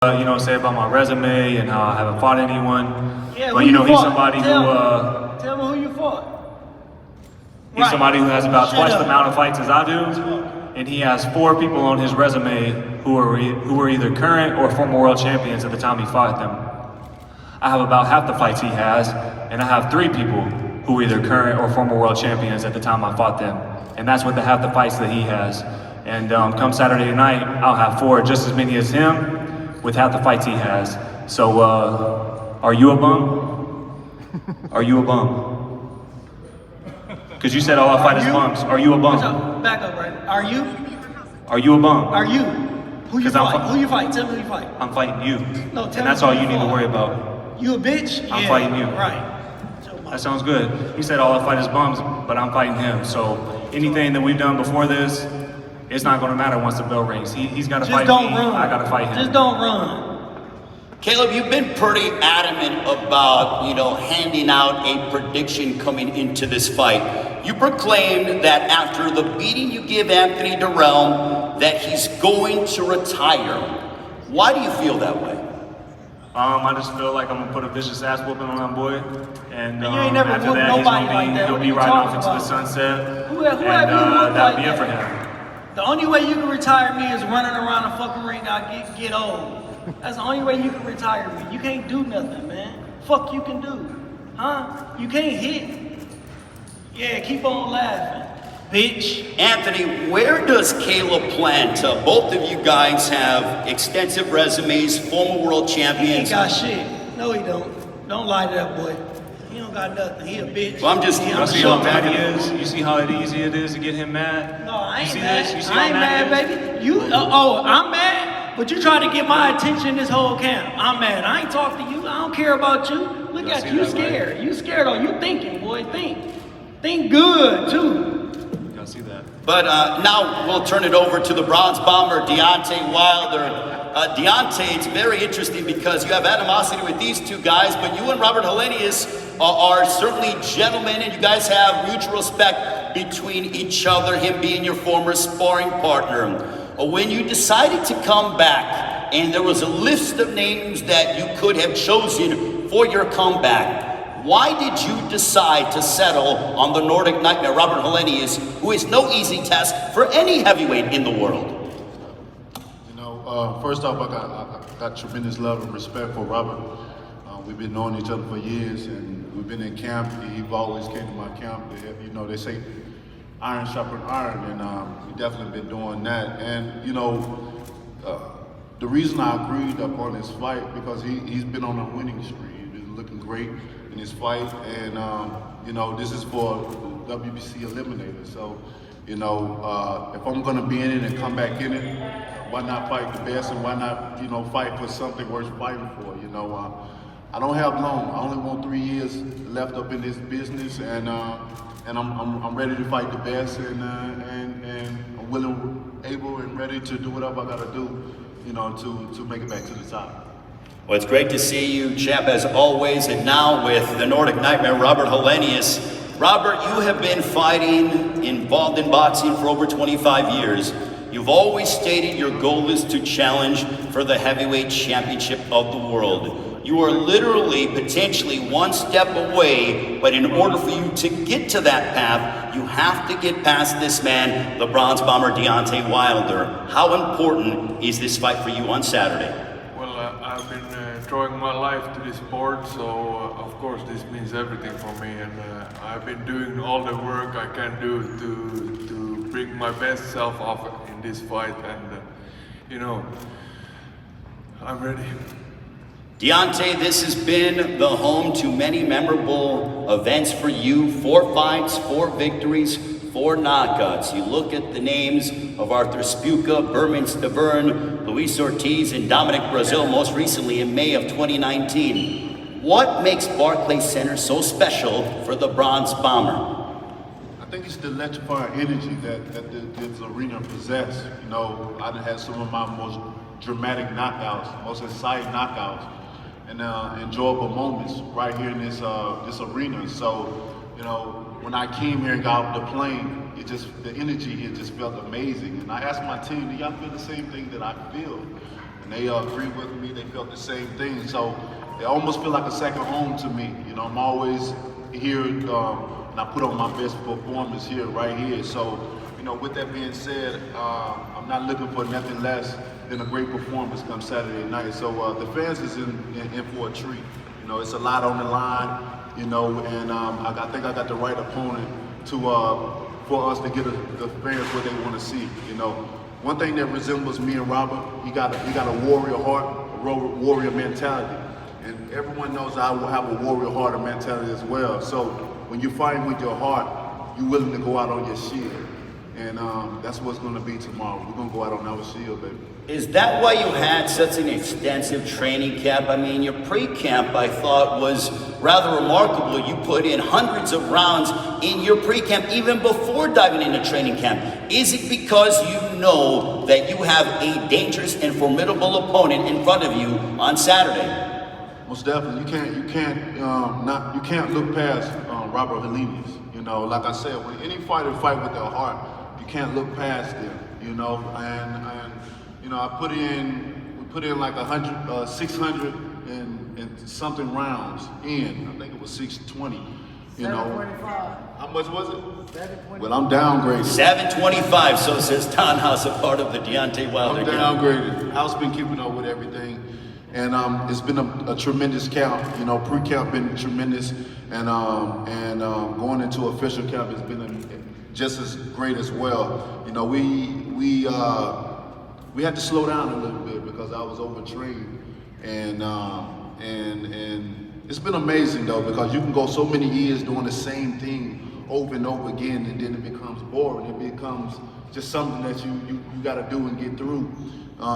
Say about my resume and how I haven't fought anyone. Yeah, but he's somebody Tell me who you fought. He's somebody who has about twice the amount of fights as I do, and he has 4 people on his resume who are either current or former world champions at the time he fought them. I have about half the fights he has, and I have 3 people who are either current or former world champions at the time I fought them, and that's with the half the fights that he has. And come Saturday night, I'll have 4, just as many as him, with half the fights he has. So, are you a bum? Are you a bum? Because you said all I fight is bums. Are you a bum? Back up, right? Are you? Are you a bum? Are you? Who you fight? Who you fight? Tell me who you fight. I'm fighting you. No, tell me. And that's all you need to worry about. You a bitch? I'm fighting you. Right. That sounds good. He said all I fight is bums, but I'm fighting him. So anything that we've done before this, it's not going to matter once the bell rings. He's got to fight me. I got to fight him. Just don't run. Caleb, you've been pretty adamant about, handing out a prediction coming into this fight. You proclaimed that after the beating you give Anthony Dirrell, that he's going to retire. Why do you feel that way? I just feel like I'm going to put a vicious ass whooping on that boy. And you ain't never after whooped that, nobody like that. he'll be riding off into the sunset. Who have you and that'll be like it for that? him. The only way you can retire me is running around the fucking ring. I get old. That's the only way you can retire me. You can't do nothing, man. Fuck you can do, huh? You can't hit. Yeah, keep on laughing, bitch. Anthony, where does Caleb plan to? Both of you guys have extensive resumes, former world He ain't champions. got shit. No, he don't. Don't lie to that boy. He don't got nothing. He a bitch. Well, I'm just- You see how mad he is? You see how easy it is to get him mad? No, I ain't see mad. this? You see I how ain't mad mad, he is? baby. You, I'm mad. But you trying to get my attention this whole camp. I'm mad. I ain't talk to you. I don't care about you. Look You at see you, that, scared. You scared, or you thinking, boy. Think good, too. You gotta see that. But now we'll turn it over to the bronze bomber, Deontay Wilder. Deontay, it's very interesting because you have animosity with these 2 guys, but you and Robert Helenius are certainly gentlemen, and you guys have mutual respect between each other, him being your former sparring partner. When you decided to come back, and there was a list of names that you could have chosen for your comeback, why did you decide to settle on the Nordic Nightmare, Robert Helenius, who is no easy task for any heavyweight in the world? First off, I got tremendous love and respect for Robert. We've been knowing each other for years, and we've been in camp. He's always came to my camp. They say iron sharpens iron, and we definitely been doing that. And the reason I agreed upon his fight because he's been on a winning streak. He's been looking great in his fight, and this is for the WBC Eliminator. So if I'm gonna be in it and come back in it, why not fight the best, and why not fight for something worth fighting for? I don't have long. I only want 3 years left up in this business, and I'm ready to fight the best, and I'm willing, able, and ready to do whatever I gotta do, to make it back to the top. Well, it's great to see you, champ, as always, and now with the Nordic Nightmare, Robert Helenius. Robert, you have been fighting, involved in boxing for over 25 years. You've always stated your goal is to challenge for the heavyweight championship of the world. You are literally, potentially one step away, but in order for you to get to that path, you have to get past this man, the bronze bomber Deontay Wilder. How important is this fight for you on Saturday? Well, I've been throwing my life to this sport, so of course this means everything for me, and I've been doing all the work I can do to bring my best self off in this fight, and I'm ready. Deontay, this has been the home to many memorable events for you. 4 fights, 4 victories, 4 knockouts. You look at the names of Arthur Spuka, Berman Stavern, Luis Ortiz, and Dominic Brazil, most recently in May of 2019. What makes Barclays Center so special for the Bronze Bomber? I think it's the electrifying energy that this arena possesses. I've had some of my most dramatic knockouts, most exciting knockouts, and enjoyable moments right here in this arena. So, when I came here and got off the plane, the energy here just felt amazing. And I asked my team, do y'all feel the same thing that I feel? and they agreed with me. They felt the same thing. So it almost feel like a second home to me. You know, I'm always here, and I put on my best performance here, right here. So, you know, with that being said, I'm not looking for nothing less than a great performance come Saturday night. So the fans is in for a treat. You know, it's a lot on the line. You know, and I think I got the right opponent to for us to get the fans what they want to see. You know, one thing that resembles me and Robert, he got a warrior heart, a warrior mentality, and everyone knows I will have a warrior heart and mentality as well. So when you fight with your heart, you're willing to go out on your shield, and that's what's going to be tomorrow. We're going to go out on our shield, baby. Is that why you had such an extensive training camp? I mean, your pre-camp, I thought, was rather remarkable. You put in hundreds of rounds in your pre-camp, even before diving into training camp. Is it because you know that you have a dangerous and formidable opponent in front of you on Saturday? Most definitely. You can't look past Robert Helenius. You know, like I said, when any fighter fight with their heart, you can't look past them. You know, and you know, we put in like 600 and something rounds in. I think it was 620. You know, 725. how much was it? 725. Well, I'm downgraded. 725, so says Townhouse, a part of the Deontay Wilder I'm camp. downgraded. House been keeping up with everything, and it's been a tremendous camp. You know, pre-camp been tremendous, and going into official camp has been just as great as well. You know, we had to slow down a little bit because I was overtrained, and it's been amazing though, because you can go so many years doing the same thing over and over again, and then it becomes boring. It becomes just something that you got to do and get through.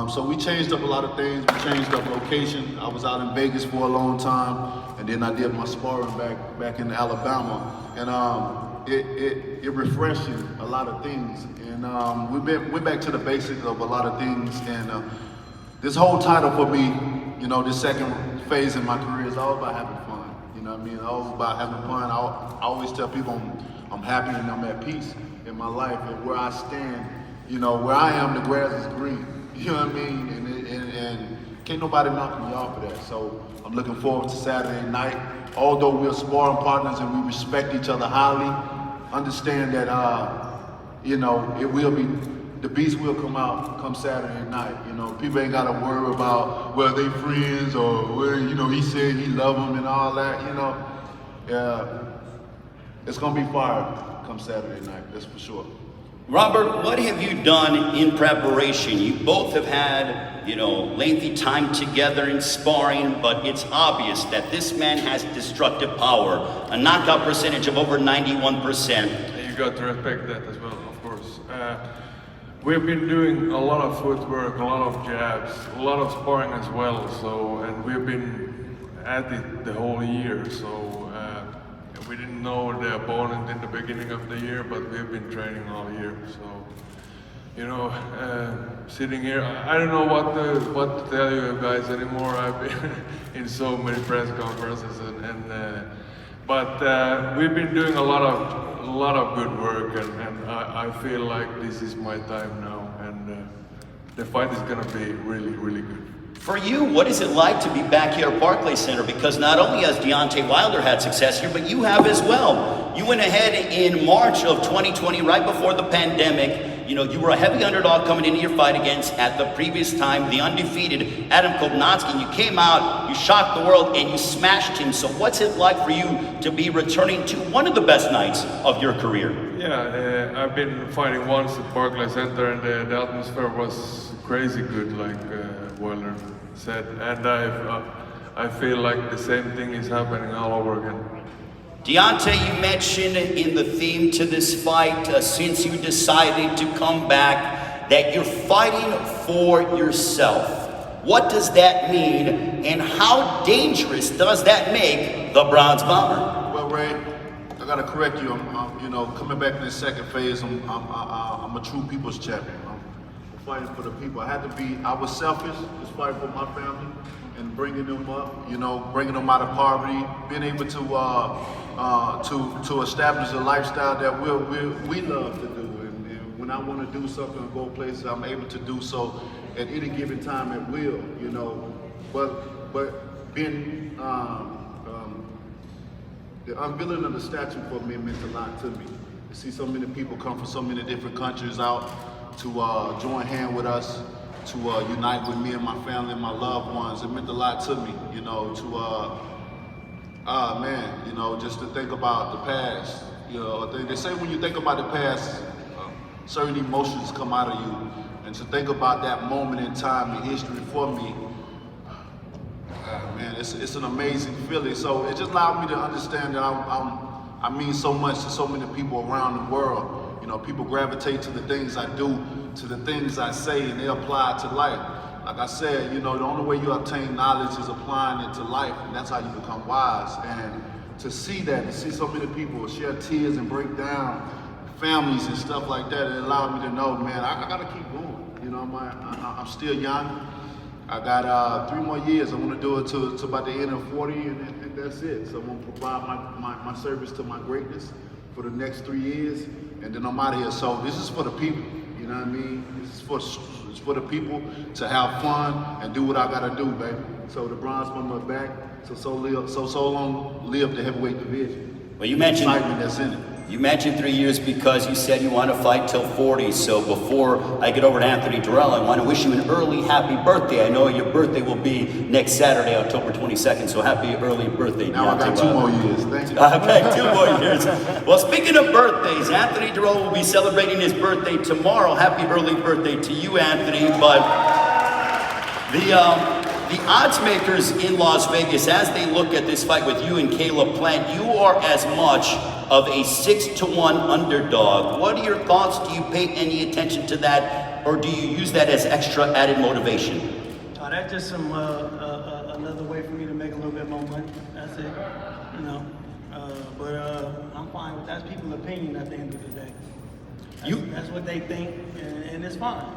So we changed up a lot of things. We changed up location. I was out in Vegas for a long time, and then I did my sparring back in Alabama, and it refreshing a lot of things. And we went back to the basics of a lot of things. And this whole title for me, you know, this second phase in my career is all about having fun. You know what I mean? All about having fun. I always tell people I'm happy and I'm at peace in my life, and where I stand, you know, where I am, the grass is green. You know what I mean? And can't nobody knock me off of that. So I'm looking forward to Saturday night. Although we're sparring partners and we respect each other highly, understand that you know, it will be, the beast will come out come Saturday night. You know, people ain't got to worry about whether they friends or where, you know, he said he love them and all that. You know, it's gonna be fire come Saturday night. That's for sure. Robert, what have you done in preparation? You both have had, you know, lengthy time together in sparring, but it's obvious that this man has destructive power, a knockout percentage of over 91%. You got to respect that as well, of course. We've been doing a lot of footwork, a lot of jabs, a lot of sparring as well. So, and we've been at it the whole year. So we didn't know the opponent in the beginning of the year, but we've been training all year. So, you know, sitting here, I don't know what to tell you guys anymore. I've been in so many press conferences, but we've been doing a lot of good work, and I feel like this is my time now, and the fight is gonna be really, really good. For you, what is it like to be back here at Barclays Center? Because not only has Deontay Wilder had success here, but you have as well. You went ahead in March of 2020, right before the pandemic. You know, you were a heavy underdog coming into your fight against, at the previous time, the undefeated Adam Kopnatski. And you came out, you shocked the world, and you smashed him. So what's it like for you to be returning to one of the best nights of your career? Yeah, I've been fighting once at Barclays Center, and the atmosphere was crazy good, like Wilder said. And I feel like the same thing is happening all over again. Deontay, you mentioned in the theme to this fight, since you decided to come back, that you're fighting for yourself. What does that mean, and how dangerous does that make the Bronze Bomber? Well, Ray, I gotta correct you. I'm you know, coming back to this second phase. I'm a true people's champion. I'm fighting for the people. I was selfish, just fighting for my family and bringing them up. You know, bringing them out of poverty, being able to establish a lifestyle that we love to do. And when I want to do something or go places, I'm able to do so at any given time at will, you know. But being the unveiling of the statue for me meant a lot to me. To see so many people come from so many different countries out to join hand with us, to unite with me and my family and my loved ones. It meant a lot to me, you know, man, you know, just to think about the past. You know, they say when you think about the past, certain emotions come out of you. And to think about that moment in time in history for me, man, it's an amazing feeling. So it just allowed me to understand that I mean so much to so many people around the world. You know, people gravitate to the things I do, to the things I say, and they apply it to life. Like I said, you know, the only way you obtain knowledge is applying it to life, and that's how you become wise. And to see that, to see so many people shed tears and break down, families and stuff like that, it allowed me to know, man, I gotta keep going. You know, I'm still young. I got 3 more years. I want to do it to about the end of 40, and that's it. So I'm gonna provide my service to my greatness for the next 3 years, and then I'm out of here. So this is for the people. You know what I mean? This is for the people to have fun and do what I gotta do, baby. So the bronze bomber back. So long live the heavyweight division. Well, you mentioned excitement that's in it. You mentioned 3 years because you said you want to fight till 40. So before I get over to Anthony Dirrell, I want to wish you an early happy birthday. I know your birthday will be next Saturday, October 22nd. So happy early birthday, Now I got 2 more years. Thank you. Okay, 2 more years. Well, speaking of birthdays, Anthony Dirrell will be celebrating his birthday tomorrow. Happy early birthday to you, Anthony. But the odds makers in Las Vegas, as they look at this fight with you and Caleb Plant, you are as much of a 6-1 underdog. What are your thoughts? Do you pay any attention to that, or do you use that as extra added motivation? That's just some another way for me to make a little bit more money. That's it, you know. But I'm fine with that's people's opinion at the end of the day. That's what they think, and it's fine.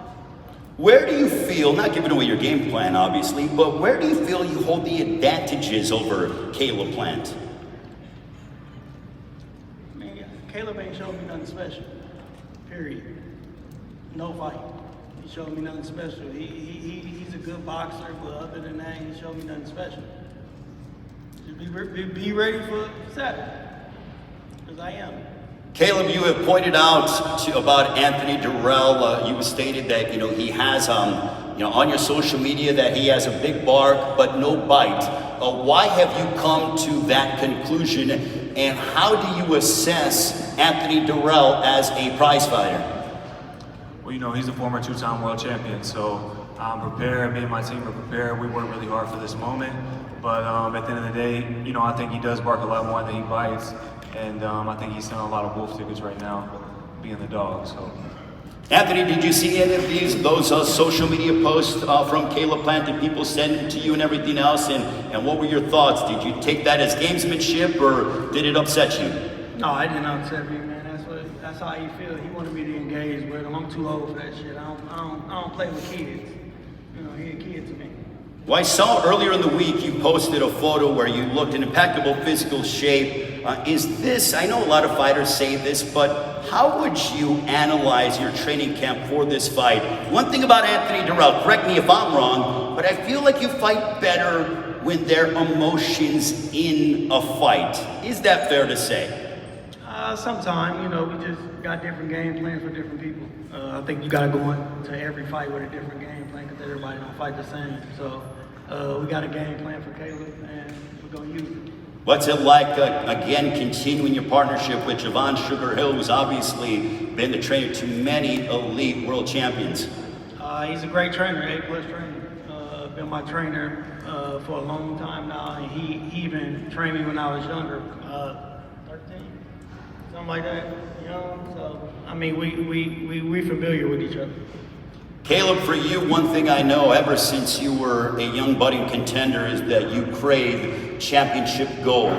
Where do you feel, not giving away your game plan obviously, but where do you feel you hold the advantages over Caleb Plant? I mean, Caleb ain't showed me nothing special, period. No fight. He showed me nothing special. He's a good boxer, but other than that, he showed me nothing special. Just be ready for Saturday, because I am. Caleb, you have pointed out about Anthony Dirrell. You stated that he has on your social media that he has a big bark but no bite. Why have you come to that conclusion, and how do you assess Anthony Dirrell as a prize fighter? Well, he's a former 2-time world champion, so I'm prepared. Me and my team are prepared. We work really hard for this moment, but at the end of the day, I think he does bark a lot more than he bites. And I think he's selling a lot of wolf tickets right now, being the dog. So, Anthony, did you see any of those social media posts from Caleb Plant? Did people send it to you and everything else? And what were your thoughts? Did you take that as gamesmanship, or did it upset you? No, I didn't upset me, man. That's how he feel. He wanted me to engage with him. I'm too old for that shit. I don't play with kids. He a kid to me. Well, I saw earlier in the week you posted a photo where you looked in impeccable physical shape. Is this, I know a lot of fighters say this, but how would you analyze your training camp for this fight? One thing about Anthony Dirrell, correct me if I'm wrong, but I feel like you fight better when there are emotions in a fight. Is that fair to say? Sometimes, we just got different game plans for different people. I think you got to go into every fight with a different game plan because everybody don't fight the same. So we got a game plan for Caleb, and we're going to use it. What's it like, again, continuing your partnership with Javon Sugar Hill, who's obviously been the trainer to many elite world champions? He's a great trainer, A-plus trainer. Been my trainer for a long time now, and he even trained me when I was younger, 13, something like that. So I mean, we familiar with each other. Caleb, for you, one thing I know ever since you were a young budding contender is that you crave championship gold.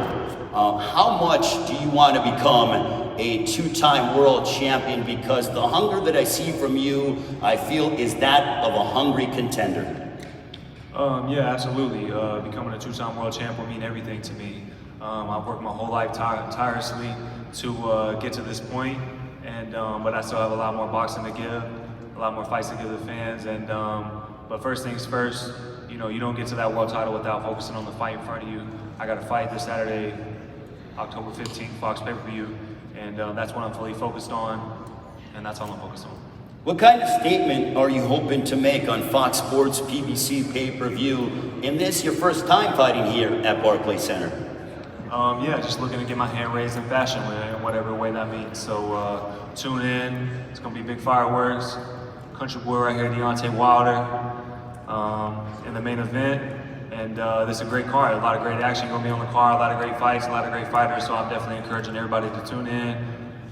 How much do you want to become a 2-time world champion? Because the hunger that I see from you, I feel, is that of a hungry contender. Yeah, absolutely. Becoming a 2-time world champ will mean everything to me. I've worked my whole life tirelessly to get to this point, but I still have a lot more boxing to give. A lot more fights to give the fans, and But first things first, you know, you don't get to that world title without focusing on the fight in front of you. I got a fight this Saturday, October 15th, Fox pay-per-view, and that's what I'm fully focused on, and that's all I'm focused on. What kind of statement are you hoping to make on Fox Sports PBC pay-per-view in this your first time fighting here at Barclays Center? Yeah, just looking to get my hand raised in fashion in whatever way that means. So tune in. It's gonna be big fireworks. Country boy right here, Deontay Wilder, in the main event. And this is a great card. A lot of great action gonna be on the card. A lot of great fights. A lot of great fighters. So I'm definitely encouraging everybody to tune in,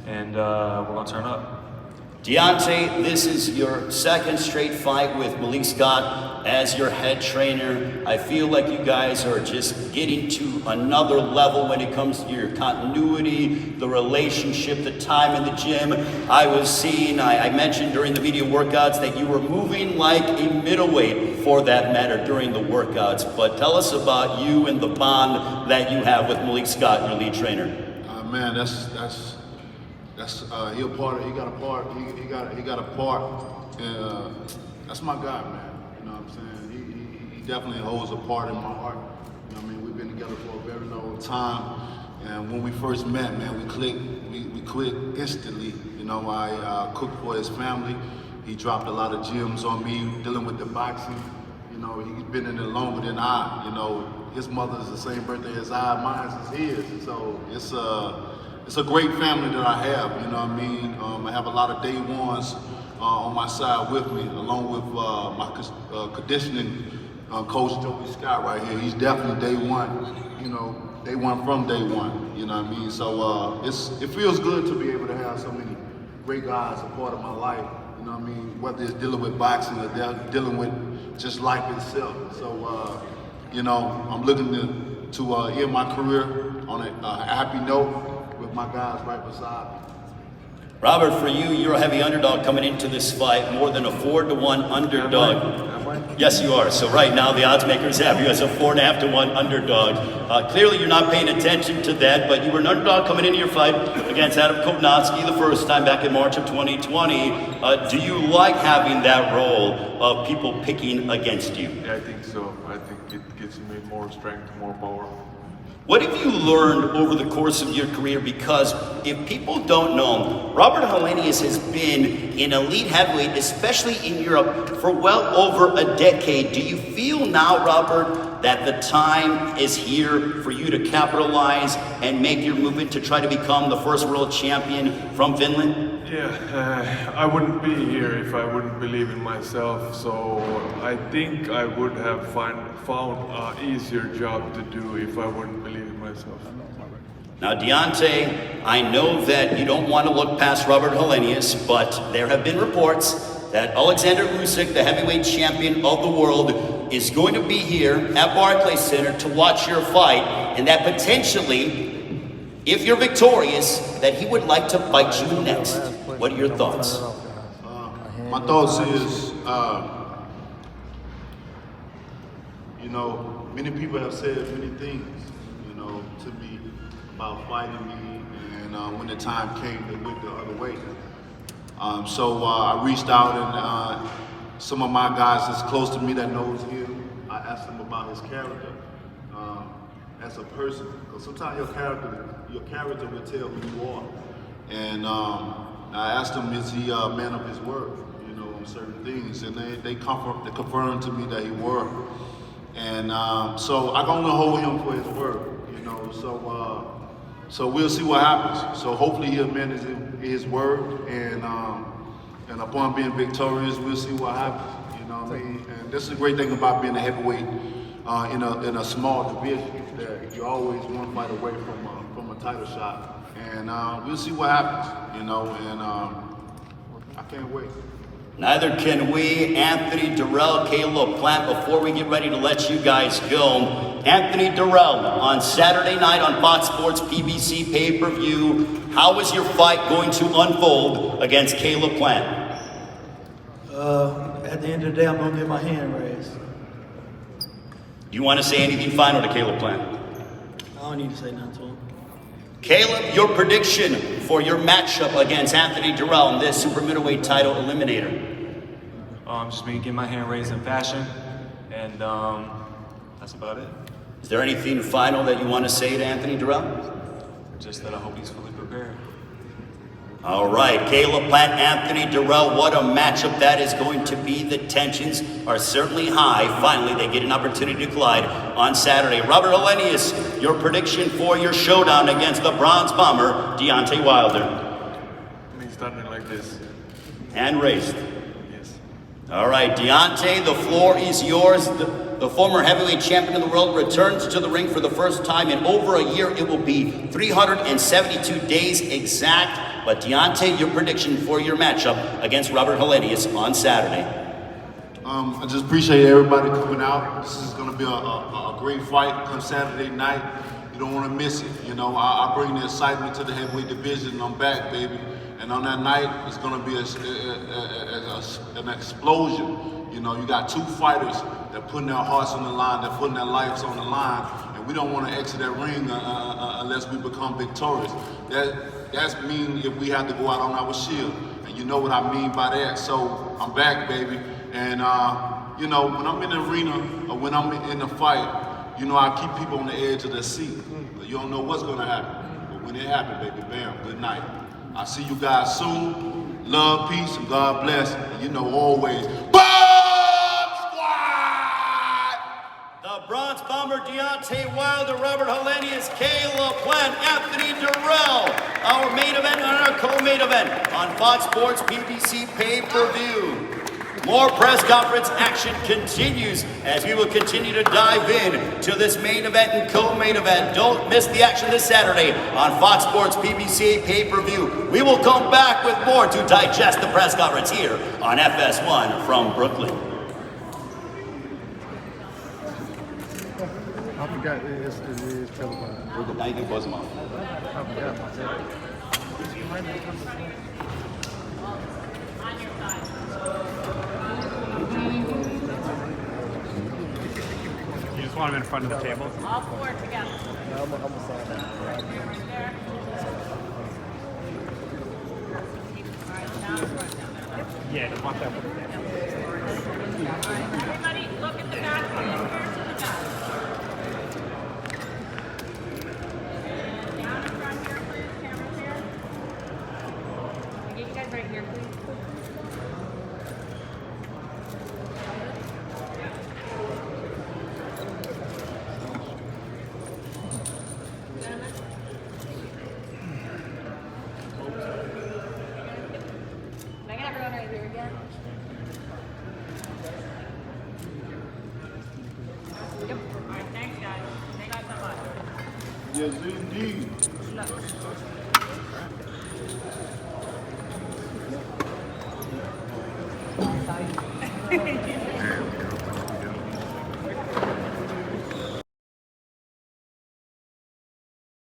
and we're gonna turn up. Deontay, this is your second straight fight with Malik Scott as your head trainer. I feel like you guys are just getting to another level when it comes to your continuity, the relationship, the time in the gym. I was seeing, I mentioned during the video workouts that you were moving like a middleweight for that matter during the workouts. But tell us about you and the bond that you have with Malik Scott, your lead trainer. Man, that's he got a part, and that's my guy, man. You know what I'm saying? He definitely holds a part in my heart. You know what I mean? We've been together for a very long time, and when we first met, man, we clicked. We clicked instantly. You know, I cooked for his family. He dropped a lot of gems on me dealing with the boxing. You know, he's been in it longer than I. You know, his mother is the same birthday as I, mine is his. So it's a great family that I have, you know what I mean? I have a lot of day ones on my side with me, along with my conditioning coach, Joey Scott, right here. He's definitely day one, you know, day one from day one, you know what I mean? So it feels good to be able to have so many great guys a part of my life, you know what I mean? Whether it's dealing with boxing or dealing with just life itself. So, you know, I'm looking to end my career on a happy note with my guys right beside me. Robert, for you, you're a heavy underdog coming into this fight, more than a 4-1 underdog. Yes, you are. So right now, the odds makers have you as a 4.5-1 underdog. Clearly, you're not paying attention to that, but you were an underdog coming into your fight against Adam Kovnatski the first time back in March of 2020. Do you like having that role of people picking against you? Yeah, I think so. I think it gives me more strength, more power. What have you learned over the course of your career? Because if people don't know, Robert Helenius has been an elite heavyweight, especially in Europe, for well over a decade. Do you feel now, Robert, that the time is here for you to capitalize and make your movement to try to become the first world champion from Finland? Yeah, I wouldn't be here if I wouldn't believe in myself. So I think I would have found an easier job to do if I wouldn't believe in myself. Now, Deontay, I know that you don't want to look past Robert Helenius, but there have been reports that Alexander Usyk, the heavyweight champion of the world, is going to be here at Barclays Center to watch your fight, and that potentially, if you're victorious, that he would like to fight you next. What are your thoughts? My thoughts is, you know, many people have said many things, you know, to me about fighting me, and when the time came, they went the other way. So I reached out, and some of my guys that's close to me that knows him, I asked him about his character as a person, because sometimes your character will tell who you are. And I asked him, is he a man of his word, you know, on certain things, and they confirmed to me that he were. And so I'm gonna hold him for his word, you know. So we'll see what happens. So hopefully he'll manage his word, and upon being victorious, we'll see what happens. You know what I mean? And this is a great thing about being a heavyweight in a small division, that you're always one fight away from a title shot. And we'll see what happens, you know. And I can't wait. Neither can we. Anthony Dirrell, Caleb Plant, before we get ready to let you guys go, Anthony Dirrell on Saturday night on Fox Sports PBC pay-per-view. How is your fight going to unfold against Caleb Plant? At the end of the day, I'm gonna get my hand raised. Do you want to say anything final to Caleb Plant? I don't need to say nothing to him. Caleb, your prediction for your matchup against Anthony Dirrell in this super middleweight title eliminator? Just me getting my hand raised in fashion, and that's about it. Is there anything final that you want to say to Anthony Dirrell? Just that I hope he's fully prepared. All right, Caleb Plant, Anthony Dirrell, what a matchup that is going to be. The tensions are certainly high. Finally, they get an opportunity to collide on Saturday. Robert Helenius, your prediction for your showdown against the Bronze Bomber, Deontay Wilder. Me standing like this. Hand raised. Yes. All right, Deontay, the floor is yours. The former heavyweight champion of the world returns to the ring for the first time in over a year. It will be 372 days exact. But Deontay, your prediction for your matchup against Robert Helenius on Saturday. I just appreciate everybody coming out. This is going to be a great fight come Saturday night. You don't want to miss it. You know, I bring the excitement to the heavyweight division, and I'm back, baby. And on that night, it's going to be an explosion. You know, you got two fighters that putting their hearts on the line, that putting their lives on the line, and we don't want to exit that ring unless we become victorious. That's mean if we have to go out on our shield, and you know what I mean by that. So I'm back, baby, and you know, when I'm in the arena or when I'm in the fight, you know, I keep people on the edge of their seat. You don't know what's gonna happen, but when it happens, baby, bam, good night. I'll see you guys soon. Love, peace, and God bless. And you know, always, Bomb Squad! The Bronze Bomber, Deontay Wilder, Robert Helenius, Caleb Plant, Anthony Dirrell. Our main event and our co-main event on Fox Sports PBC pay-per-view. More press conference action continues as we will continue to dive in to this main event and co-main event. Don't miss the action this Saturday on Fox Sports PBC pay-per-view. We will come back with more to digest the press conference here on FS1 from Brooklyn. I forgot it's telephone. Now you can close them off. I forgot. You just want them in front of the table? All four together. I'm a sign. There. Yeah, just want that for the table. Everybody, look at the back. Compare to the back. And down in front here, please. Cameras here. I'll get you guys right here, please. Can I get everyone right here again? Yep. All right, thanks, guys. Thank you so much. Yes, indeed. Look.